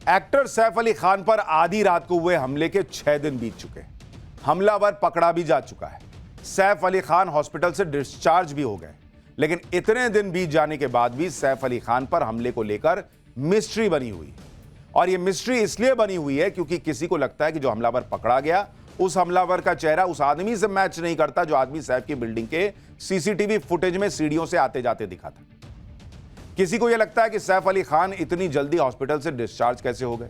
Actor Saif Ali Khan पर आधी रात को हुए हमले के 6 दिन बीत चुके हैं। हमलावर पकड़ा भी जा चुका है। सैफ अली खान हॉस्पिटल से डिस्चार्ज भी हो गए, लेकिन इतने दिन बीत जाने के बाद भी सैफ अली खान पर हमले को लेकर मिस्ट्री बनी हुई है। और यह मिस्ट्री इसलिए बनी हुई है क्योंकि किसी को लगता है कि जो हमलावर पकड़ा गया, उस हमलावर का चेहरा उस आदमी से मैच नहीं करता जो आदमी सैफ की बिल्डिंग के सीसीटीवी फुटेज में सीढ़ियों से आते जाते दिखा था। किसी को यह लगता है कि सैफ अली खान इतनी जल्दी हॉस्पिटल से डिस्चार्ज कैसे हो गए।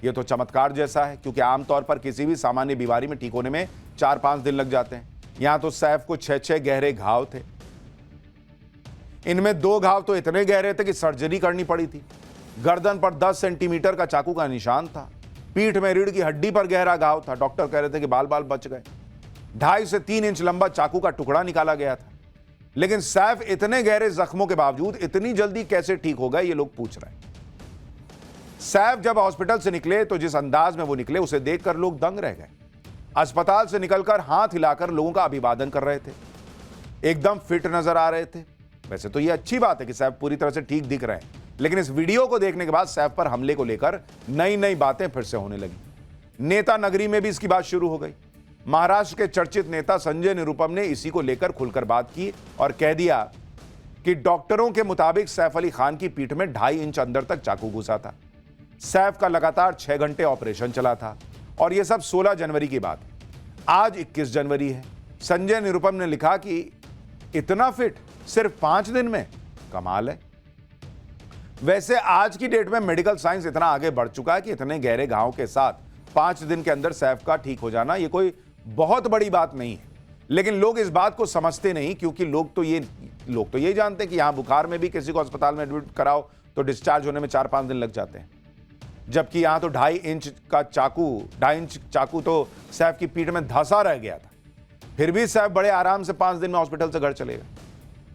यह तो चमत्कार जैसा है, क्योंकि आमतौर पर किसी भी सामान्य बीमारी में ठीक होने में 4-5 दिन लग जाते हैं। यहां तो सैफ को 6-6 गहरे घाव थे। इनमें 2 घाव तो इतने गहरे थे कि सर्जरी करनी पड़ी थी। गर्दन पर 10 सेंटीमीटर का चाकू का निशान था। पीठ में रीढ़ की हड्डी पर गहरा घाव था। डॉक्टर कह रहे थे कि बाल बाल बच गए। 2.5 से 3 इंच लंबा चाकू का टुकड़ा निकाला गया था। लेकिन सैफ इतने गहरे जख्मों के बावजूद इतनी जल्दी कैसे ठीक हो गए, ये लोग पूछ रहे हैं। सैफ जब हॉस्पिटल से निकले तो जिस अंदाज में वो निकले, उसे देखकर लोग दंग रह गए। अस्पताल से निकलकर हाथ हिलाकर लोगों का अभिवादन कर रहे थे। एकदम फिट नजर आ रहे थे। वैसे तो ये अच्छी बात है कि सैफ पूरी तरह से ठीक दिख रहे हैं, लेकिन इस वीडियो को देखने के बाद सैफ पर हमले को लेकर नई नई बातें फिर से होने लगी। नेता नगरी में भी इसकी बात शुरू हो गई। महाराष्ट्र के चर्चित नेता संजय निरुपम ने इसी को लेकर खुलकर बात की और कह दिया कि डॉक्टरों के मुताबिक सैफ अली खान की पीठ में 2.5 इंच अंदर तक चाकू घुसा था। सैफ का लगातार 6 घंटे ऑपरेशन चला था और यह सब 16 जनवरी की बात है। आज 21 जनवरी है। संजय निरुपम ने लिखा कि इतना फिट सिर्फ 5 दिन में, कमाल है। वैसे आज की डेट में मेडिकल साइंस इतना आगे बढ़ चुका है कि इतने गहरे घाव के साथ 5 दिन के अंदर सैफ का ठीक हो जाना, यह कोई बहुत बड़ी बात नहीं है। लेकिन लोग इस बात को समझते नहीं, क्योंकि लोग तो ये जानते हैं कि यहां बुखार में भी किसी को अस्पताल में एडमिट कराओ तो डिस्चार्ज होने में 4-5 दिन लग जाते हैं, जबकि यहां तो 2.5 इंच चाकू तो सैफ की पीठ में धंसा रह गया था। फिर भी सैफ बड़े आराम से 5 दिन में हॉस्पिटल से घर चले गए।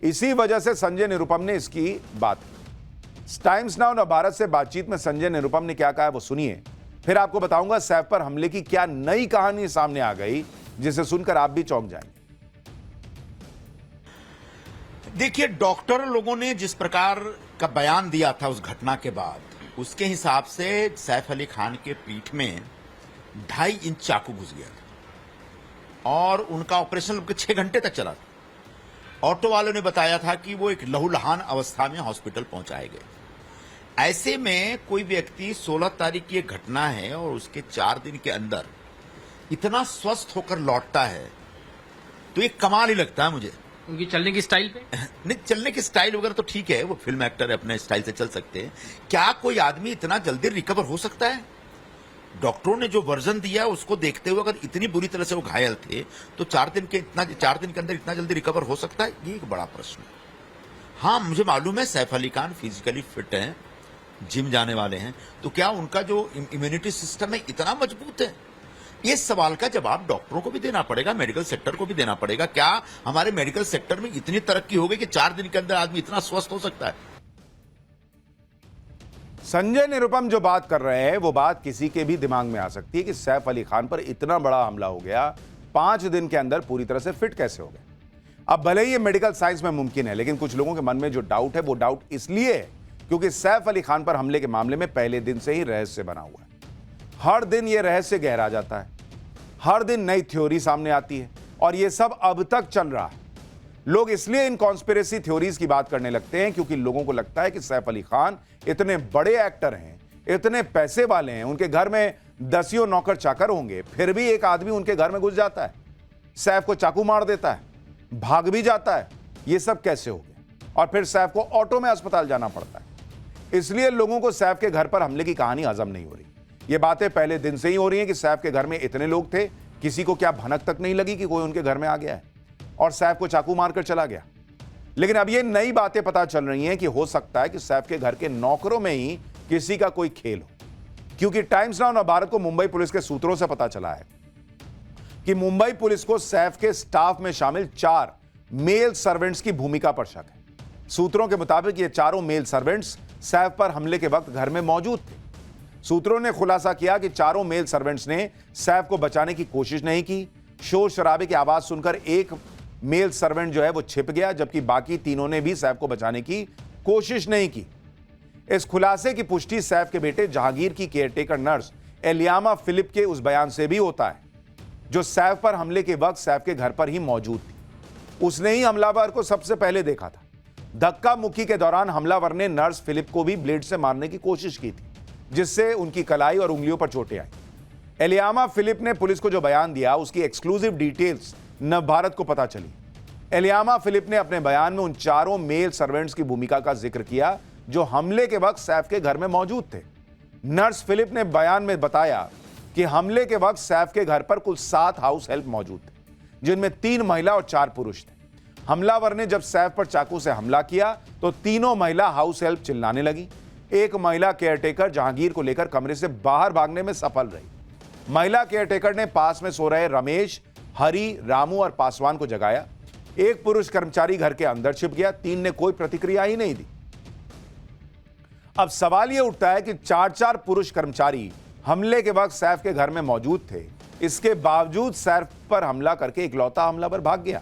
इसी वजह से संजय निरुपम ने इसकी बात की। टाइम्स नाउ नवभारत से बातचीत में संजय निरुपम ने क्या कहा, वो सुनिए। फिर आपको बताऊंगा सैफ पर हमले की क्या नई कहानी सामने आ गई, जिसे सुनकर आप भी चौंक जाएंगे। देखिए, डॉक्टर लोगों ने जिस प्रकार का बयान दिया था उस घटना के बाद, उसके हिसाब से सैफ अली खान के पीठ में 2.5 इंच चाकू घुस गया था और उनका ऑपरेशन 6 घंटे तक चला था। ऑटो वालों ने बताया था कि वो एक लहूलुहान अवस्था में हॉस्पिटल पहुंचाए गए। ऐसे में कोई व्यक्ति 16 तारीख की एक घटना है और उसके 4 दिन के अंदर इतना स्वस्थ होकर लौटता है, तो एक कमाल ही लगता है मुझे। उनकी चलने की स्टाइल पे नहीं, चलने की स्टाइल वगैरह तो ठीक है, वो फिल्म एक्टर है, अपने स्टाइल से चल सकते हैं। क्या कोई आदमी इतना जल्दी रिकवर हो सकता है? डॉक्टरों ने जो वर्जन दिया उसको देखते हुए अगर इतनी बुरी तरह से वो घायल थे तो 4 दिन के अंदर इतना जल्दी रिकवर हो सकता है? ये एक बड़ा प्रश्न है। हाँ, मुझे मालूम है सैफ अली खान फिजिकली फिट हैं, जिम जाने वाले हैं, तो क्या उनका जो इम्यूनिटी सिस्टम है इतना मजबूत है? इस सवाल का जवाब डॉक्टरों को भी देना पड़ेगा, मेडिकल सेक्टर को भी देना पड़ेगा। क्या हमारे मेडिकल सेक्टर में इतनी तरक्की हो गई कि 4 दिन के अंदर आदमी इतना स्वस्थ हो सकता है? संजय निरुपम जो बात कर रहे हैं वो बात किसी के भी दिमाग में आ सकती है कि सैफ अली खान पर इतना बड़ा हमला हो गया, 5 दिन के अंदर पूरी तरह से फिट कैसे हो गए। अब भले ही ये मेडिकल साइंस में मुमकिन है, लेकिन कुछ लोगों के मन में जो डाउट है वो डाउट इसलिए है क्योंकि सैफ अली खान पर हमले के मामले में पहले दिन से ही रहस्य बना हुआ है। हर दिन यह रहस्य गहरा जाता है, हर दिन नई थ्योरी सामने आती है और यह सब अब तक चल रहा है। लोग इसलिए इन कॉन्स्पिरेसी थ्योरीज की बात करने लगते हैं क्योंकि लोगों को लगता है कि सैफ अली खान इतने बड़े एक्टर हैं, इतने पैसे वाले हैं, उनके घर में दसियों नौकर चाकर होंगे, फिर भी एक आदमी उनके घर में घुस जाता है, सैफ को चाकू मार देता है, भाग भी जाता है। यह सब कैसे हो गया? और फिर सैफ को ऑटो में अस्पताल जाना पड़ता है। इसलिए लोगों को सैफ के घर पर हमले की कहानी हजम नहीं हो रही। ये बातें पहले दिन से ही हो रही हैं कि सैफ के घर में इतने लोग थे, किसी को क्या भनक तक नहीं लगी कि कोई उनके घर में आ गया है और सैफ को चाकू मारकर चला गया। लेकिन अब ये नई बातें पता चल रही हैं कि हो सकता है कि सैफ के घर के नौकरों में ही किसी का कोई खेल हो, क्योंकि टाइम्स नाउ भारत को मुंबई पुलिस के सूत्रों से पता चला है कि मुंबई पुलिस को सैफ के स्टाफ में शामिल 4 मेल सर्वेंट्स की भूमिका पर शक है। सूत्रों के मुताबिक ये चारों मेल सर्वेंट्स सैफ पर हमले के वक्त घर में मौजूद थे। सूत्रों ने खुलासा किया कि चारों मेल सर्वेंट्स ने सैफ को बचाने की कोशिश नहीं की। शोर शराबे की आवाज सुनकर एक मेल सर्वेंट जो है वो छिप गया, जबकि बाकी तीनों ने भी सैफ को बचाने की कोशिश नहीं की। इस खुलासे की पुष्टि सैफ के बेटे जहांगीर की केयरटेकर नर्स एलियामा फिलिप के उस बयान से भी होता है, जो सैफ पर हमले के वक्त सैफ के घर पर ही मौजूद थी। उसने ही हमलावर को सबसे पहले देखा था। धक्का मुक्की के दौरान हमलावर ने नर्स फिलिप को भी ब्लेड से मारने की कोशिश की थी, जिससे उनकी कलाई और उंगलियों पर चोटें आई। एलियामा फिलिप ने पुलिस को जो बयान दिया, उसकी एक्सक्लूसिव डिटेल्स नवभारत को पता चली। एलियामा फिलिप ने अपने बयान में उन चारों मेल सर्वेंट्स की भूमिका का जिक्र किया जो हमले के वक्त सैफ के घर में मौजूद थे। नर्स फिलिप ने बयान में बताया कि हमले के वक्त सैफ के घर पर कुल 7 हाउस हेल्प मौजूद थे, जिनमें 3 महिला और 4 पुरुष थे। हमलावर ने जब सैफ पर चाकू से हमला किया तो तीनों महिला हाउस हेल्प चिल्लाने लगी। एक महिला केयरटेकर जहांगीर को लेकर कमरे से बाहर भागने में सफल रही। महिला केयरटेकर ने पास में सो रहे रमेश, हरी, रामू और पासवान को जगाया। एक पुरुष कर्मचारी घर के अंदर छिप गया। 3 ने कोई प्रतिक्रिया ही नहीं दी। अब सवाल यह उठता है कि 4 पुरुष कर्मचारी हमले के वक्त सैफ के घर में मौजूद थे, इसके बावजूद सैफ पर हमला करके इकलौता हमलावर भाग गया।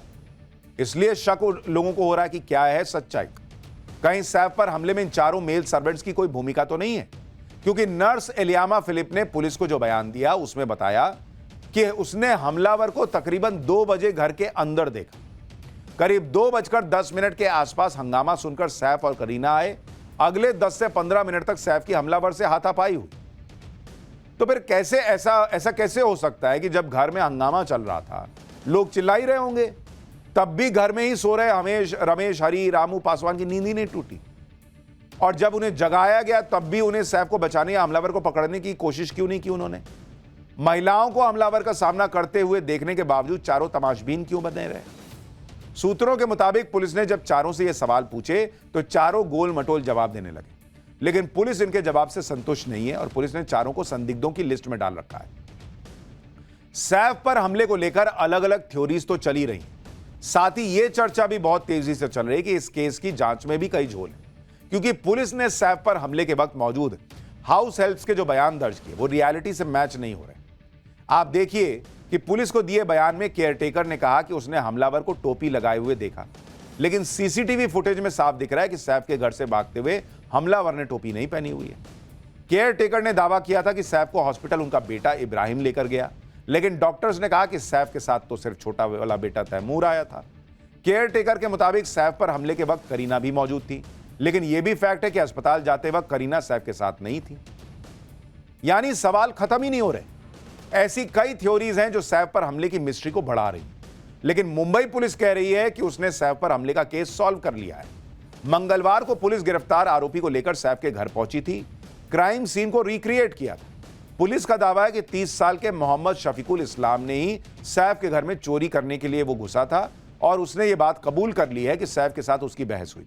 इसलिए शक लोगों को हो रहा है कि क्या है सच्चाई। कहीं सैफ पर हमले में इन चारों मेल सर्वेंट्स की कोई भूमिका तो नहीं है, क्योंकि नर्स एलियामा फिलिप ने पुलिस को जो बयान दिया उसमें बताया कि उसने हमलावर को तकरीबन 2 बजे घर के अंदर देखा। करीब 2:10 के आसपास हंगामा सुनकर सैफ और करीना आए। अगले 10 से 15 मिनट तक सैफ की हमलावर से हाथापाई हुई। तो फिर कैसे ऐसा कैसे हो सकता है कि जब घर में हंगामा चल रहा था, लोग चिल्ला ही रहे होंगे, तब भी घर में ही सो रहे रमेश, हरी, रामू, पासवान की नींद ही नहीं टूटी, और जब उन्हें जगाया गया तब भी उन्हें सैफ को बचाने या हमलावर को पकड़ने की कोशिश क्यों नहीं की उन्होंने? महिलाओं को हमलावर का सामना करते हुए देखने के बावजूद चारों तमाशबीन क्यों बने रहे? सूत्रों के मुताबिक पुलिस ने जब चारों से यह सवाल पूछे तो चारों गोल मटोल जवाब देने लगे, लेकिन पुलिस इनके जवाब से संतुष्ट नहीं है और पुलिस ने चारों को संदिग्धों की लिस्ट में डाल रखा है। सैफ पर हमले को लेकर अलग अलग थ्योरीज तो चली रही, साथ ही यह चर्चा भी बहुत तेजी से चल रही है कि इस केस की जांच में भी कई झोल है, क्योंकि पुलिस ने सैफ पर हमले के वक्त मौजूद हाउस हेल्प्स के जो बयान दर्ज किए वो रियलिटी से मैच नहीं हो रहे। आप देखिए कि पुलिस को दिए बयान में केयरटेकर ने कहा कि उसने हमलावर को टोपी लगाए हुए देखा, लेकिन सीसीटीवी फुटेज में साफ दिख रहा है कि सैफ के घर से भागते हुए हमलावर ने टोपी नहीं पहनी हुई है। केयरटेकर ने दावा किया था कि सैफ को हॉस्पिटल उनका बेटा इब्राहिम लेकर गया, लेकिन डॉक्टर्स ने कहा कि सैफ के साथ तो सिर्फ छोटा वाला बेटा तैमूर आया था। केयरटेकर के मुताबिक सैफ पर हमले के वक्त करीना भी मौजूद थी, लेकिन यह भी फैक्ट है कि अस्पताल जाते वक्त करीना सैफ के साथ नहीं थी। यानी सवाल खत्म ही नहीं हो रहे। ऐसी कई थ्योरीज हैं जो सैफ पर हमले की मिस्ट्री को बढ़ा रही, लेकिन मुंबई पुलिस कह रही है कि उसने सैफ पर हमले का केस सॉल्व कर लिया है। मंगलवार को पुलिस गिरफ्तार आरोपी को लेकर सैफ के घर पहुंची थी, क्राइम सीन को रिक्रिएट किया था। पुलिस का दावा है कि 30 साल के मोहम्मद शफीकुल इस्लाम ने ही सैफ के घर में चोरी करने के लिए वो घुसा था और उसने ये बात कबूल कर ली है कि सैफ के साथ उसकी बहस हुई।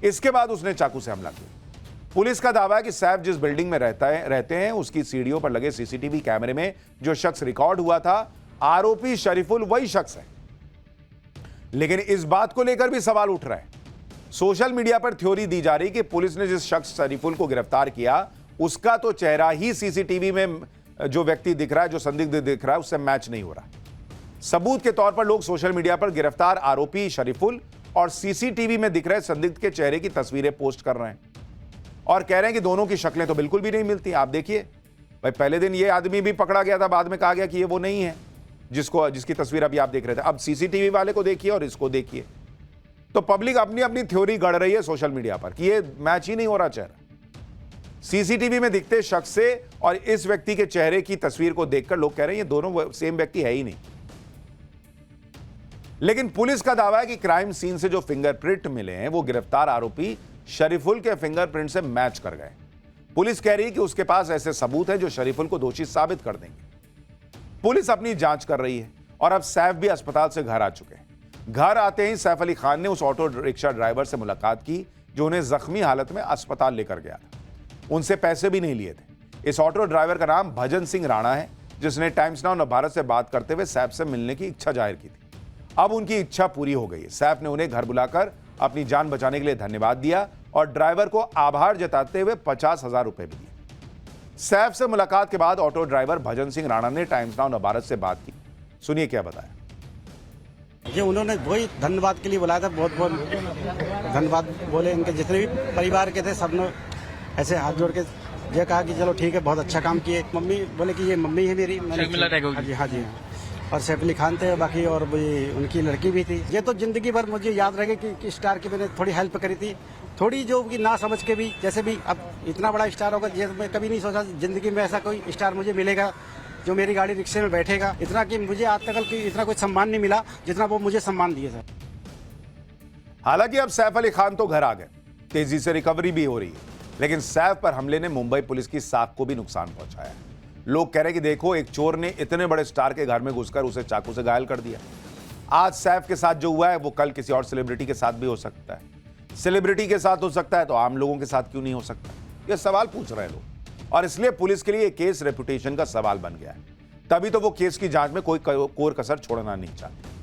इसके बाद उसने चाकू से हमला किया। पुलिस का दावा है कि सैफ जिस बिल्डिंग में रहते हैं उसकी सीढ़ियों पर लगे सीसीटीवी कैमरे में जो शख्स रिकॉर्ड हुआ था, आरोपी शरीफुल वही शख्स है। लेकिन इस बात को लेकर भी सवाल उठ रहा है। सोशल मीडिया पर थ्योरी दी जा रही कि पुलिस ने जिस शख्स शरीफुल को गिरफ्तार किया उसका तो चेहरा ही सीसीटीवी में जो व्यक्ति दिख रहा है, जो संदिग्ध दिख रहा है, उससे मैच नहीं हो रहा। सबूत के तौर पर लोग सोशल मीडिया पर गिरफ्तार आरोपी शरीफुल और सीसीटीवी में दिख रहे संदिग्ध के चेहरे की तस्वीरें पोस्ट कर रहे हैं और कह रहे हैं कि दोनों की शक्लें तो बिल्कुल भी नहीं मिलती। आप देखिए भाई, पहले दिन ये आदमी भी पकड़ा गया था, बाद में कहा गया कि ये वो नहीं है जिसकी तस्वीर अभी आप देख रहे थे। अब सीसीटीवी वाले को देखिए और इसको देखिए, तो पब्लिक अपनी अपनी थ्योरी गढ़ रही है सोशल मीडिया पर कि ये मैच ही नहीं हो रहा चेहरा। सीसीटीवी में दिखते शख्स से और इस व्यक्ति के चेहरे की तस्वीर को देखकर लोग कह रहे हैं ये दोनों सेम व्यक्ति है ही नहीं। लेकिन पुलिस का दावा है कि क्राइम सीन से जो फिंगरप्रिंट मिले हैं वो गिरफ्तार आरोपी शरीफुल के फिंगरप्रिंट से मैच कर गए। पुलिस कह रही है कि उसके पास ऐसे सबूत हैं जो शरीफुल को दोषी साबित कर देंगे। पुलिस अपनी जांच कर रही है और अब सैफ भी अस्पताल से घर आ चुके हैं। घर आते ही सैफ अली खान ने उस ऑटो रिक्शा ड्राइवर से मुलाकात की जो उन्हें जख्मी हालत में अस्पताल लेकर गया था। उनसे पैसे भी नहीं लिए थे। इस ऑटो ड्राइवर का नाम भजन सिंह राणा है, जिसने टाइम्स नाउ नवभारत से बात करते हुए सैफ से मिलने की इच्छा जाहिर की थी। अब उनकी इच्छा पूरी हो गई है। सैफ ने उन्हें घर बुलाकर अपनी जान बचाने के लिए धन्यवाद दिया और ड्राइवर को आभार जताते हुए 50,000 रुपए भी दिए। सैफ से मुलाकात के बाद ऑटो ड्राइवर भजन सिंह राणा ने टाइम्स नाउ नवभारत से बात की। सुनिए क्या बताया। ये उन्होंने वही धन्यवाद के लिए बुलाया था, बहुत बहुत धन्यवाद बोले। इनके जितने भी परिवार के थे सब ने ऐसे हाथ जोड़ के ये कहा कि चलो ठीक है, बहुत अच्छा काम किए। मम्मी बोले कि ये मम्मी है मेरी। शर्मिला टैगोर की। हाँ जी हाँ। और सैफ अली खान थे बाकी, और भी उनकी लड़की भी थी। ये तो जिंदगी भर मुझे याद रहेगा कि स्टार की मैंने थोड़ी हेल्प करी थी, थोड़ी जो कि ना समझ के भी, जैसे भी अब इतना बड़ा स्टार होगा, ये मैं कभी नहीं सोचा जिंदगी में ऐसा कोई स्टार मुझे मिलेगा जो मेरी गाड़ी रिक्शे में बैठेगा। इतना कि मुझे आज तक इतना कोई सम्मान नहीं मिला जितना वो मुझे सम्मान दिए सर। हालांकि अब सैफ अली खान तो घर आ गए, तेजी से रिकवरी भी हो रही है, लेकिन सैफ पर हमले ने मुंबई पुलिस की साख को भी नुकसान पहुंचाया है। लोग कह रहे हैं कि देखो, एक चोर ने इतने बड़े स्टार के घर में घुसकर उसे चाकू से घायल कर दिया। आज सैफ के साथ जो हुआ है वो कल किसी और सेलिब्रिटी के साथ भी हो सकता है। सेलिब्रिटी के साथ हो सकता है तो आम लोगों के साथ क्यों नहीं हो सकता? ये सवाल पूछ रहे हैं लोग, और इसलिए पुलिस के लिए केस रेपुटेशन का सवाल बन गया है। तभी तो वो केस की जांच में कोई कसर छोड़ना नहीं चाहती।